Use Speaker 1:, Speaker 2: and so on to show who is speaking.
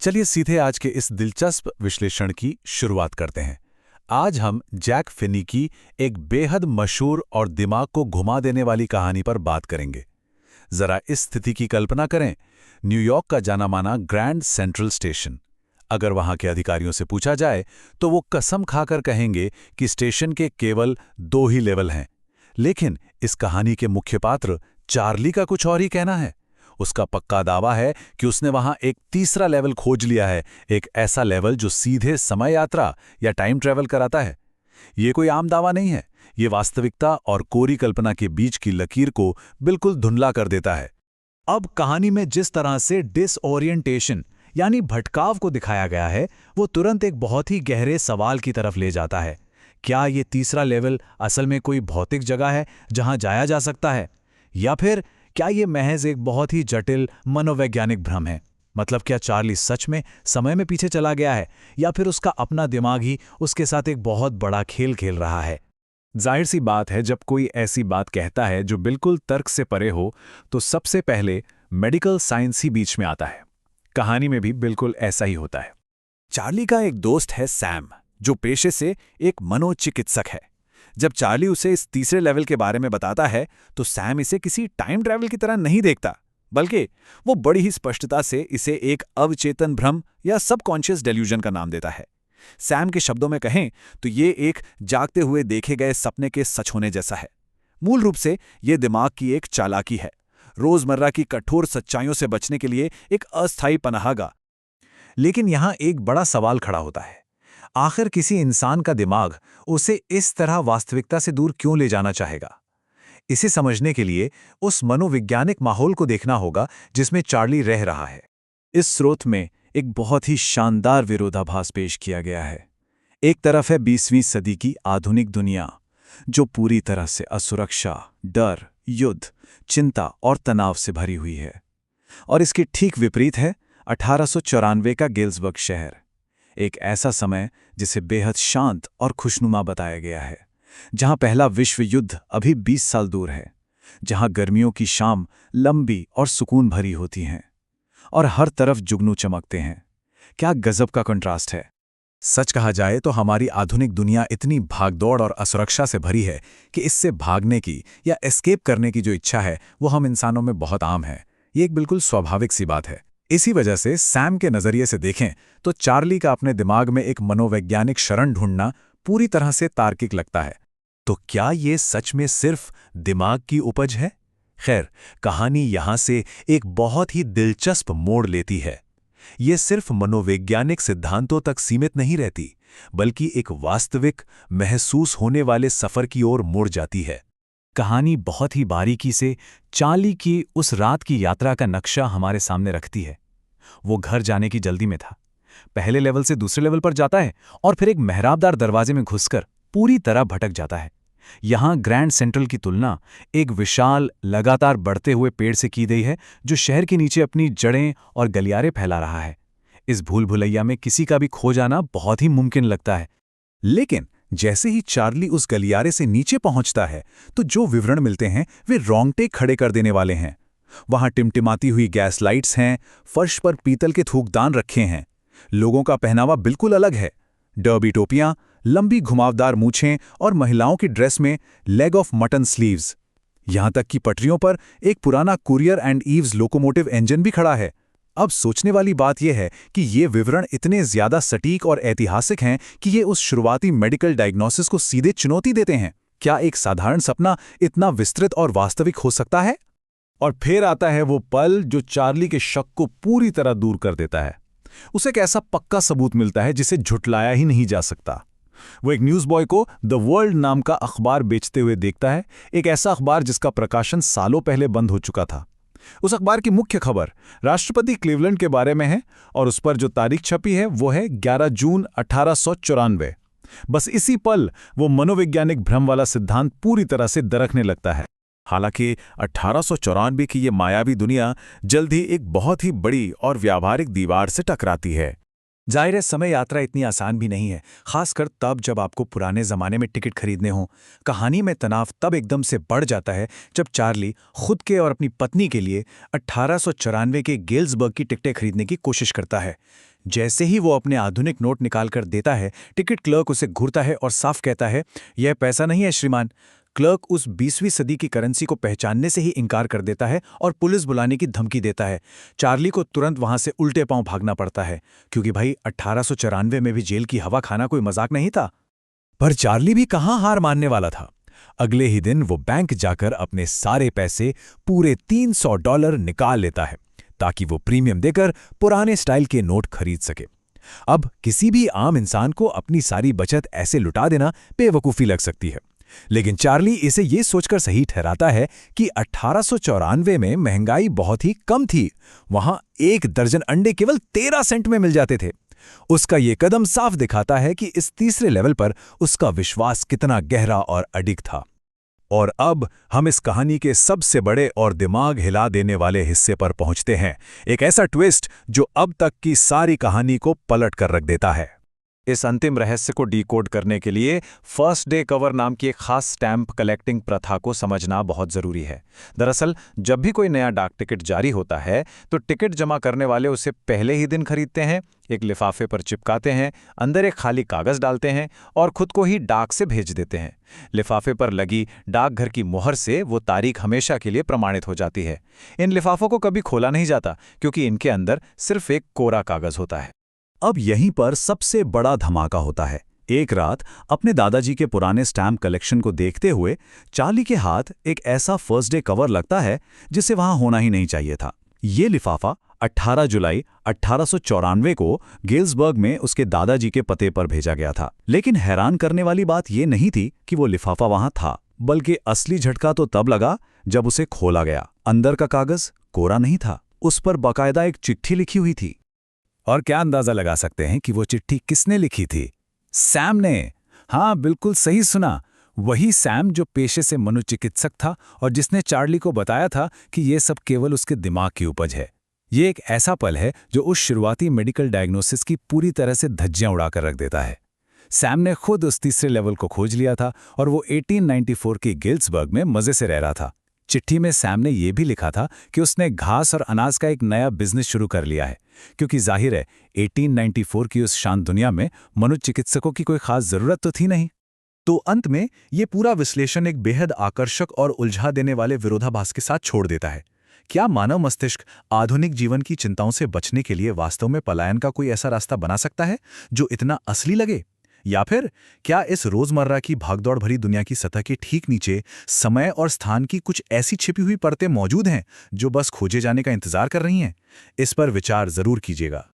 Speaker 1: चलिए सीधे आज के इस दिलचस्प विश्लेषण की शुरुआत करते हैं। आज हम जैक फिनी की एक बेहद मशहूर और दिमाग को घुमा देने वाली कहानी पर बात करेंगे। जरा इस स्थिति की कल्पना करें, न्यूयॉर्क का जाना माना ग्रैंड सेंट्रल स्टेशन। अगर वहां के अधिकारियों से पूछा जाए तो वो कसम खाकर कहेंगे कि स्टेशन के केवल 2 ही लेवल हैं। लेकिन इस कहानी के मुख्य पात्र चार्ली का कुछ और ही कहना है। उसका पक्का दावा है कि उसने वहां एक तीसरा लेवल खोज लिया है, एक ऐसा लेवल जो सीधे समय यात्रा या टाइम ट्रैवल कराता है। ये कोई आम दावा नहीं है, ये वास्तविकता और कोरी कल्पना के बीच की लकीर को बिल्कुल धुंधला कर देता है।
Speaker 2: अब कहानी में जिस तरह से डिसओरिएंटेशन यानी भटकाव को दिखाया गया है, वो तुरंत एक बहुत ही गहरे सवाल की तरफ ले जाता है। क्या ये तीसरा लेवल असल में कोई भौतिक जगह है जहां जाया जा सकता है, या फिर क्या ये महज एक बहुत ही जटिल मनोवैज्ञानिक भ्रम है? मतलब क्या चार्ली सच में समय में पीछे चला गया है, या फिर उसका अपना दिमाग ही उसके साथ एक बहुत बड़ा खेल खेल रहा है?
Speaker 3: जाहिर सी बात है, जब कोई ऐसी बात कहता है जो बिल्कुल तर्क से परे हो, तो सबसे पहले मेडिकल साइंस ही बीच में आता है। कहानी में भी बिल्कुल ऐसा ही होता है।
Speaker 4: चार्ली का एक दोस्त है सैम, जो पेशे से एक मनोचिकित्सक है। जब चार्ली उसे इस तीसरे लेवल के बारे में बताता है तो सैम इसे किसी टाइम ट्रैवल की तरह नहीं देखता, बल्कि वो बड़ी ही स्पष्टता से इसे एक अवचेतन भ्रम या सबकॉन्शियस डेल्यूजन का नाम देता है। सैम के शब्दों में कहें तो ये एक जागते हुए देखे गए सपने के सच होने जैसा है। मूल रूप से ये दिमाग की एक चालाकी है, रोजमर्रा की कठोर सच्चाइयों से बचने के लिए एक अस्थायी पनाहगाह।
Speaker 2: लेकिन यहां एक बड़ा सवाल खड़ा होता है, आखिर किसी इंसान का दिमाग उसे इस तरह वास्तविकता से दूर क्यों ले जाना चाहेगा? इसे समझने के लिए उस मनोवैज्ञानिक माहौल को देखना होगा जिसमें चार्ली रह रहा है।
Speaker 3: इस स्रोत में एक बहुत ही शानदार विरोधाभास पेश किया गया है। एक तरफ है 20वीं सदी की आधुनिक दुनिया, जो पूरी तरह से असुरक्षा, डर, युद्ध, चिंता और तनाव से भरी हुई है। और इसके ठीक विपरीत है 1894 का गेल्सबर्ग शहर, एक ऐसा समय जिसे बेहद शांत और खुशनुमा बताया गया है, जहां पहला विश्व युद्ध अभी 20 साल दूर है, जहां गर्मियों की शाम लंबी और सुकून भरी होती हैं और हर तरफ जुगनू चमकते हैं। क्या गजब का कंट्रास्ट है।
Speaker 1: सच कहा जाए तो हमारी आधुनिक दुनिया इतनी भागदौड़ और असुरक्षा से भरी है कि इससे भागने की या एस्केप करने की जो इच्छा है वो हम इंसानों में बहुत आम है। ये एक बिल्कुल स्वाभाविक सी बात है। इसी वजह से सैम के नजरिए से देखें तो चार्ली का अपने दिमाग में एक मनोवैज्ञानिक शरण ढूंढना पूरी तरह से तार्किक लगता है। तो क्या ये सच में सिर्फ दिमाग की उपज है? खैर, कहानी यहां से एक बहुत ही दिलचस्प मोड़ लेती है। ये सिर्फ मनोवैज्ञानिक सिद्धांतों तक सीमित नहीं रहती, बल्कि एक वास्तविक महसूस होने वाले सफर की ओर मुड़ जाती है।
Speaker 2: कहानी बहुत ही बारीकी से चार्ली की उस रात की यात्रा का नक्शा हमारे सामने रखती है। वो घर जाने की जल्दी में था, पहले लेवल से दूसरे लेवल पर जाता है और फिर एक मेहराबदार दरवाजे में घुसकर पूरी तरह भटक जाता है। यहां ग्रैंड सेंट्रल की तुलना एक विशाल, लगातार बढ़ते हुए पेड़ से की गई है, जो शहर के नीचे अपनी जड़ें और गलियारे फैला रहा है। इस भूल भुलैया में किसी का भी खो जाना बहुत ही मुमकिन लगता है।
Speaker 1: लेकिन जैसे ही चार्ली उस गलियारे से नीचे पहुंचता है तो जो विवरण मिलते हैं वे रोंगटे खड़े कर देने वाले हैं। वहां टिमटिमाती हुई गैस लाइट्स हैं, फर्श पर पीतल के थूकदान रखे हैं, लोगों का पहनावा बिल्कुल अलग है। डर्बी टोपियां, लंबी घुमावदार मूछें और महिलाओं की ड्रेस में लेग ऑफ मटन स्लीव्स। यहां तक कि पटरियों पर एक पुराना courier and eaves locomotive engine भी खड़ा है। अब सोचने वाली बात यह है कि ये विवरण इतने ज्यादा सटीक और ऐतिहासिक हैं कि ये उस शुरुआती मेडिकल डायग्नोसिस को सीधे चुनौती देते हैं। क्या एक साधारण सपना इतना विस्तृत और वास्तविक हो सकता है?
Speaker 3: और फिर आता है वो पल जो चार्ली के शक को पूरी तरह दूर कर देता है। उसे एक ऐसा पक्का सबूत मिलता है जिसे झुटलाया ही नहीं जा सकता। वो एक न्यूज़ बॉय को द वर्ल्ड नाम का अखबार बेचते हुए देखता है, एक ऐसा अखबार जिसका प्रकाशन सालों पहले बंद हो चुका था। उस अखबार की मुख्य खबर राष्ट्रपति क्लीवलैंड के बारे में है और उस पर जो तारीख छपी है वो है 11 जून 1894। बस इसी पल वो मनोवैज्ञानिक भ्रम वाला सिद्धांत पूरी तरह से दरकने लगता है।
Speaker 4: हालांकि 1894 की ये मायावी दुनिया जल्द ही एक बहुत ही बड़ी और व्यावहारिक दीवार से टकराती है।
Speaker 2: जाहिर है, समय यात्रा इतनी आसान भी नहीं है, खासकर तब जब आपको पुराने जमाने में टिकट खरीदने हों। कहानी में तनाव तब एकदम से बढ़ जाता है जब चार्ली खुद के और अपनी पत्नी के लिए 1894 के गेल्सबर्ग की टिकटें खरीदने की कोशिश करता है,
Speaker 3: जैसे ही वो अपने आधुनिक नोट निकालकर देता है, टिकट क्लर्क उसे घूरता है और साफ कहता है, यह पैसा नहीं है श्रीमान। क्लर्क उस 20वीं सदी की करेंसी को पहचानने से ही इनकार कर देता है और पुलिस बुलाने की धमकी देता है। चार्ली को तुरंत वहां से उल्टे पांव भागना पड़ता है, क्योंकि भाई 1894 में भी जेल की हवा खाना कोई मजाक नहीं था।
Speaker 2: पर चार्ली भी कहाँ हार मानने वाला था। अगले ही दिन वो बैंक जाकर अपने सारे पैसे पूरे $300 निकाल लेता है, ताकि वो प्रीमियम देकर पुराने स्टाइल के नोट खरीद सके। अब किसी भी आम इंसान को अपनी सारी बचत ऐसे लुटा देना बेवकूफ़ी लग सकती है, लेकिन चार्ली इसे ये सोचकर सही ठहराता है कि 1894 में महंगाई बहुत ही कम थी। वहां 1 दर्जन अंडे केवल 13 सेंट में मिल जाते थे। उसका ये कदम साफ दिखाता है कि इस तीसरे लेवल पर उसका विश्वास कितना गहरा और अडिग था।
Speaker 1: और अब हम इस कहानी के सबसे बड़े और दिमाग हिला देने वाले हिस्से पर पहुंचते हैं, एक ऐसा ट्विस्ट जो अब तक की सारी कहानी को पलट कर रख देता है।
Speaker 4: इस अंतिम रहस्य को डीकोड करने के लिए फर्स्ट डे कवर नाम की एक खास स्टैम्प कलेक्टिंग प्रथा को समझना बहुत ज़रूरी है। दरअसल जब भी कोई नया डाक टिकट जारी होता है तो टिकट जमा करने वाले उसे पहले ही दिन खरीदते हैं, एक लिफाफे पर चिपकाते हैं, अंदर एक खाली कागज़ डालते हैं और खुद को ही डाक से भेज देते हैं। लिफाफे पर लगी डाकघर की मुहर से वो तारीख हमेशा के लिए प्रमाणित हो जाती है। इन लिफाफों को कभी खोला नहीं जाता, क्योंकि इनके अंदर सिर्फ एक कोरा कागज़ होता है।
Speaker 1: अब यहीं पर सबसे बड़ा धमाका होता है। एक रात अपने दादाजी के पुराने स्टैम्प कलेक्शन को देखते हुए चार्ली के हाथ एक ऐसा फर्स्ट डे कवर लगता है जिसे वहां होना ही नहीं चाहिए था। ये लिफाफा 18 जुलाई 1894 को गेल्सबर्ग में उसके दादाजी के पते पर भेजा गया था। लेकिन हैरान करने वाली बात यह नहीं थी कि वो लिफाफा वहां था, बल्कि असली झटका तो तब लगा जब उसे खोला गया। अंदर का कागज कोरा नहीं था, उस पर बाकायदा एक चिट्ठी लिखी हुई थी।
Speaker 2: और क्या अंदाजा लगा सकते हैं कि वो चिट्ठी किसने लिखी थी? सैम ने। हाँ, बिल्कुल सही सुना। वही सैम जो पेशे से मनोचिकित्सक था और जिसने चार्ली को बताया था कि ये सब केवल उसके दिमाग की उपज है। ये एक ऐसा पल है जो उस शुरुआती मेडिकल डायग्नोसिस की पूरी तरह से धज्जियां उड़ाकर रख देता है। सैम ने खुद उस तीसरे लेवल को खोज लिया था और वो 1894 की गेल्सबर्ग में मजे से रह रहा था। चिट्ठी में सैम ने यह भी लिखा था कि उसने घास और अनाज का एक नया बिजनेस शुरू कर लिया है, क्योंकि जाहिर है 1894 की उस शांत दुनिया में मनोचिकित्सकों की कोई खास जरूरत तो थी नहीं।
Speaker 3: तो अंत में ये पूरा विश्लेषण एक बेहद आकर्षक और उलझा देने वाले विरोधाभास के साथ छोड़ देता है। क्या मानव मस्तिष्क आधुनिक जीवन की चिंताओं से बचने के लिए वास्तव में पलायन का कोई ऐसा रास्ता बना सकता है जो इतना असली लगे? या फिर क्या इस रोजमर्रा की भागदौड़ भरी दुनिया की सतह के ठीक नीचे समय और स्थान की कुछ ऐसी छिपी हुई परतें मौजूद हैं जो बस खोजे जाने का इंतजार कर रही हैं? इस पर विचार जरूर कीजिएगा।